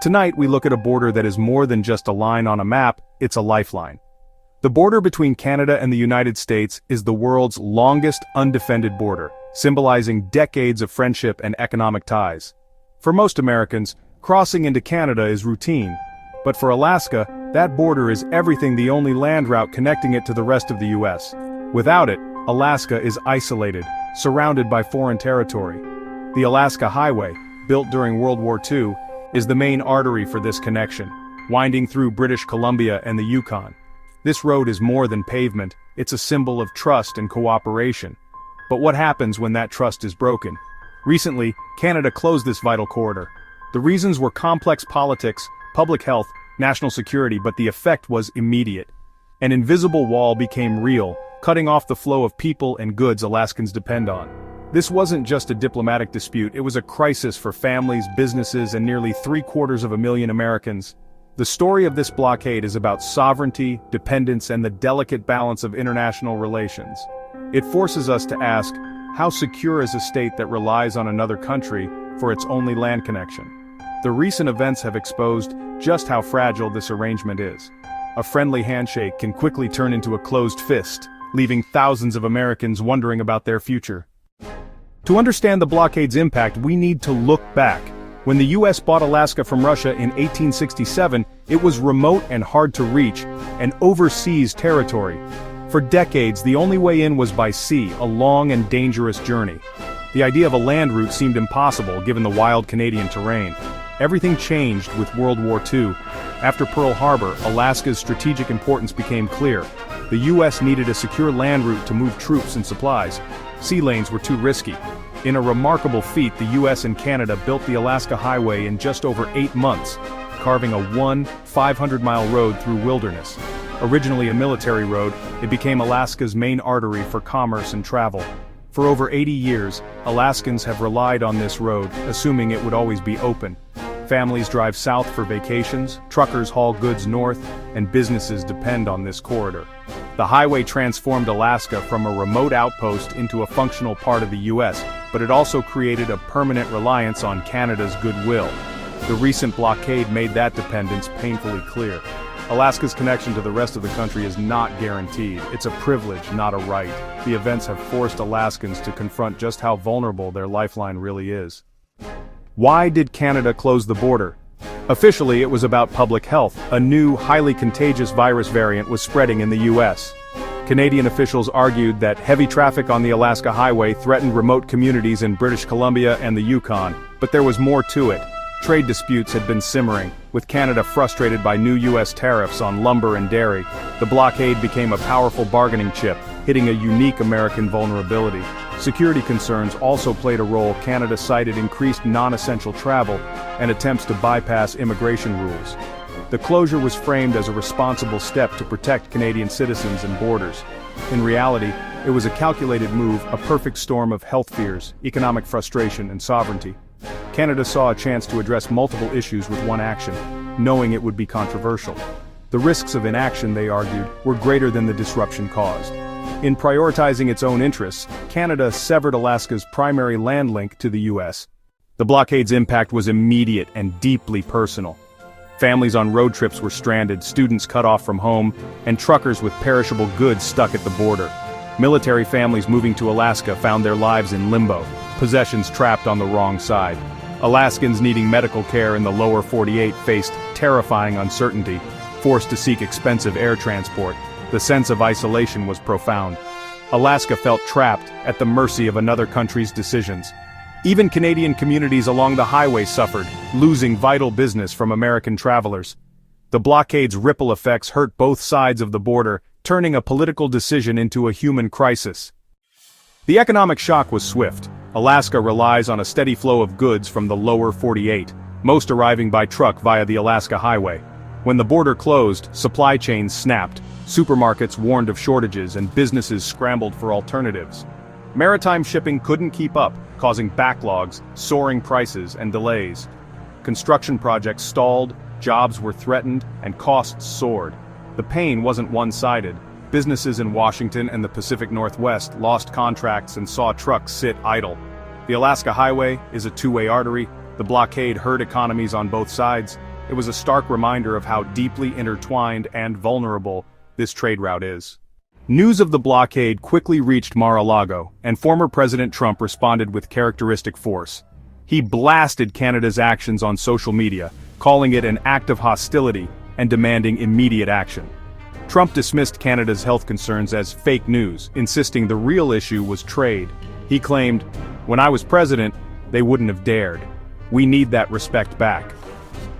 Tonight we look at a border that is more than just a line on a map, it's a lifeline. The border between Canada and the United States is the world's longest undefended border, symbolizing decades of friendship and economic ties. For most Americans, crossing into Canada is routine. But for Alaska, that border is everything, the only land route connecting it to the rest of the U.S. Without it, Alaska is isolated, surrounded by foreign territory. The Alaska Highway, built during World War II, is the main artery for this connection, winding through British Columbia and the Yukon. This road is more than pavement, it's a symbol of trust and cooperation. But what happens when that trust is broken? Recently, Canada closed this vital corridor. The reasons were complex politics, public health, national security, but the effect was immediate. An invisible wall became real, cutting off the flow of people and goods Alaskans depend on. This wasn't just a diplomatic dispute, it was a crisis for families, businesses, and nearly 750,000 Americans. The story of this blockade is about sovereignty, dependence, and the delicate balance of international relations. It forces us to ask, how secure is a state that relies on another country for its only land connection? The recent events have exposed just how fragile this arrangement is. A friendly handshake can quickly turn into a closed fist, leaving thousands of Americans wondering about their future. To understand the blockade's impact, we need to look back. When the U.S. bought Alaska from Russia in 1867, it was remote and hard to reach, an overseas territory. For decades, the only way in was by sea, a long and dangerous journey. The idea of a land route seemed impossible given the wild Canadian terrain. Everything changed with World War II. After Pearl Harbor, Alaska's strategic importance became clear. The U.S. needed a secure land route to move troops and supplies. Sea lanes were too risky. In a remarkable feat, the U.S. and Canada built the Alaska Highway in just over 8 months, carving a 500-mile road through wilderness. Originally a military road, it became Alaska's main artery for commerce and travel. For over 80 years, Alaskans have relied on this road, assuming it would always be open. Families drive south for vacations, truckers haul goods north, and businesses depend on this corridor. The highway transformed Alaska from a remote outpost into a functional part of the U.S., but it also created a permanent reliance on Canada's goodwill. The recent blockade made that dependence painfully clear. Alaska's connection to the rest of the country is not guaranteed. It's a privilege, not a right. The events have forced Alaskans to confront just how vulnerable their lifeline really is. Why did Canada close the border? Officially, it was about public health. A new, highly contagious virus variant was spreading in the U.S. Canadian officials argued that heavy traffic on the Alaska Highway threatened remote communities in British Columbia and the Yukon, but there was more to it. Trade disputes had been simmering, with Canada frustrated by new U.S. tariffs on lumber and dairy. The blockade became a powerful bargaining chip, hitting a unique American vulnerability. Security concerns also played a role. Canada cited increased non-essential travel and attempts to bypass immigration rules. The closure was framed as a responsible step to protect Canadian citizens and borders. In reality, it was a calculated move, a perfect storm of health fears, economic frustration, and sovereignty. Canada saw a chance to address multiple issues with one action, knowing it would be controversial. The risks of inaction, they argued, were greater than the disruption caused. In prioritizing its own interests, Canada severed Alaska's primary land link to the U.S. The blockade's impact was immediate and deeply personal. Families on road trips were stranded, students cut off from home, and truckers with perishable goods stuck at the border. Military families moving to Alaska found their lives in limbo, possessions trapped on the wrong side. Alaskans needing medical care in the lower 48 faced terrifying uncertainty, forced to seek expensive air transport. The sense of isolation was profound. Alaska felt trapped at the mercy of another country's decisions. Even Canadian communities along the highway suffered, losing vital business from American travelers. The blockade's ripple effects hurt both sides of the border, turning a political decision into a human crisis. The economic shock was swift. Alaska relies on a steady flow of goods from the lower 48, most arriving by truck via the Alaska Highway. When the border closed, supply chains snapped, supermarkets warned of shortages, and businesses scrambled for alternatives. Maritime shipping couldn't keep up, causing backlogs, soaring prices, and delays. Construction projects stalled, jobs were threatened, and costs soared. The pain wasn't one-sided. Businesses in Washington and the Pacific Northwest lost contracts and saw trucks sit idle. The Alaska Highway is a two-way artery. The blockade hurt economies on both sides. It was a stark reminder of how deeply intertwined and vulnerable this trade route is. News of the blockade quickly reached Mar-a-Lago, and former President Trump responded with characteristic force. He blasted Canada's actions on social media, calling it an act of hostility and demanding immediate action. Trump dismissed Canada's health concerns as fake news, insisting the real issue was trade. He claimed, "When I was president, they wouldn't have dared. We need that respect back."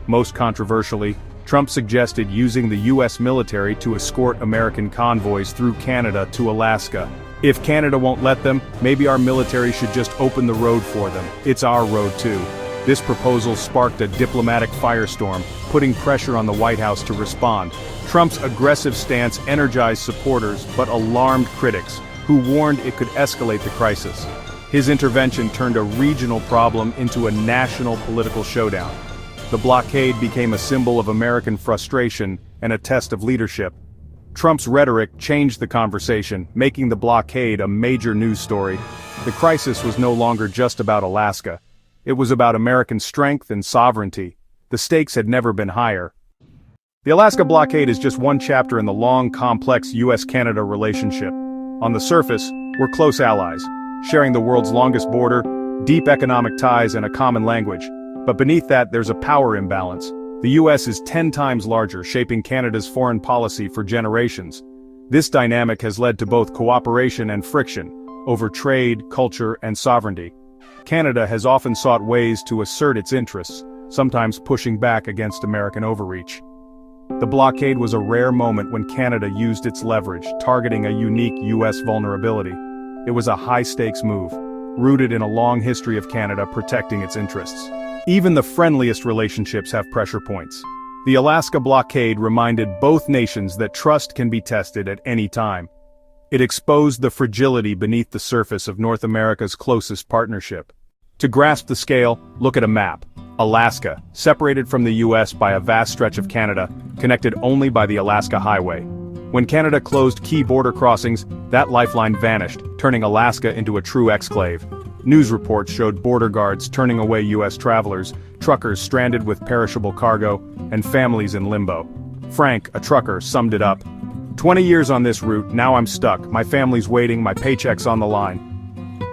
Most controversially, Trump suggested using the U.S. military to escort American convoys through Canada to Alaska. If Canada won't let them, maybe our military should just open the road for them. It's our road too. This proposal sparked a diplomatic firestorm, putting pressure on the White House to respond. Trump's aggressive stance energized supporters but alarmed critics, who warned it could escalate the crisis. His intervention turned a regional problem into a national political showdown. The blockade became a symbol of American frustration and a test of leadership. Trump's rhetoric changed the conversation, making the blockade a major news story. The crisis was no longer just about Alaska. It was about American strength and sovereignty. The stakes had never been higher. The Alaska blockade is just one chapter in the long, complex U.S.-Canada relationship. On the surface, we're close allies, sharing the world's longest border, deep economic ties, and a common language. But beneath that, there's a power imbalance. The U.S. is 10 times larger, shaping Canada's foreign policy for generations. This dynamic has led to both cooperation and friction, over trade, culture, and sovereignty. Canada has often sought ways to assert its interests, sometimes pushing back against American overreach. The blockade was a rare moment when Canada used its leverage, targeting a unique U.S. vulnerability. It was a high-stakes move, rooted in a long history of Canada protecting its interests. Even the friendliest relationships have pressure points. The Alaska blockade reminded both nations that trust can be tested at any time. It exposed the fragility beneath the surface of North America's closest partnership. To grasp the scale, look at a map. Alaska, separated from the U.S. by a vast stretch of Canada, connected only by the Alaska Highway. When Canada closed key border crossings, that lifeline vanished, turning Alaska into a true exclave. News reports showed border guards turning away U.S. travelers, truckers stranded with perishable cargo, and families in limbo. Frank, a trucker, summed it up. 20 years on this route, now I'm stuck, my family's waiting, my paycheck's on the line.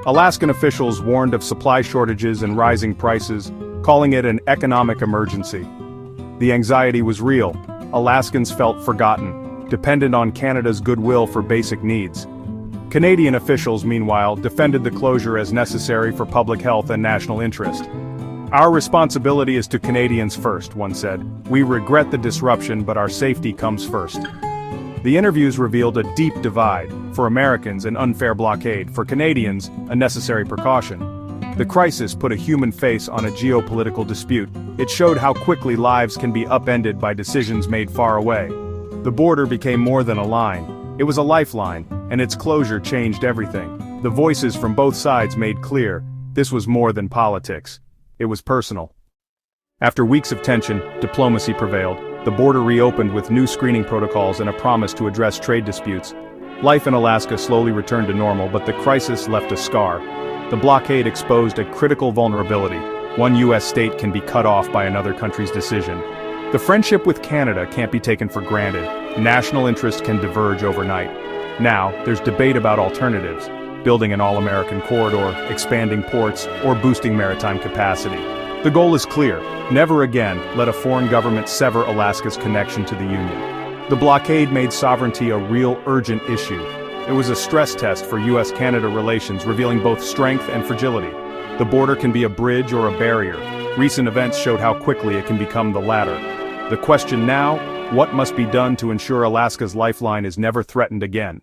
Alaskan officials warned of supply shortages and rising prices, calling it an economic emergency. The anxiety was real. Alaskans felt forgotten, dependent on Canada's goodwill for basic needs. Canadian officials, meanwhile, defended the closure as necessary for public health and national interest. "Our responsibility is to Canadians first," one said. "We regret the disruption, but our safety comes first." The interviews revealed a deep divide. For Americans, an unfair blockade. For Canadians, a necessary precaution. The crisis put a human face on a geopolitical dispute. It showed how quickly lives can be upended by decisions made far away. The border became more than a line. It was a lifeline, and its closure changed everything. The voices from both sides made clear, this was more than politics. It was personal. After weeks of tension, diplomacy prevailed. The border reopened with new screening protocols and a promise to address trade disputes. Life in Alaska slowly returned to normal, but the crisis left a scar. The blockade exposed a critical vulnerability. One U.S. state can be cut off by another country's decision. The friendship with Canada can't be taken for granted. National interest can diverge overnight. Now, there's debate about alternatives, building an all-American corridor, expanding ports, or boosting maritime capacity. The goal is clear: never again let a foreign government sever Alaska's connection to the Union. The blockade made sovereignty a real urgent issue. It was a stress test for U.S.-Canada relations, revealing both strength and fragility. The border can be a bridge or a barrier. Recent events showed how quickly it can become the latter. The question now: what must be done to ensure Alaska's lifeline is never threatened again?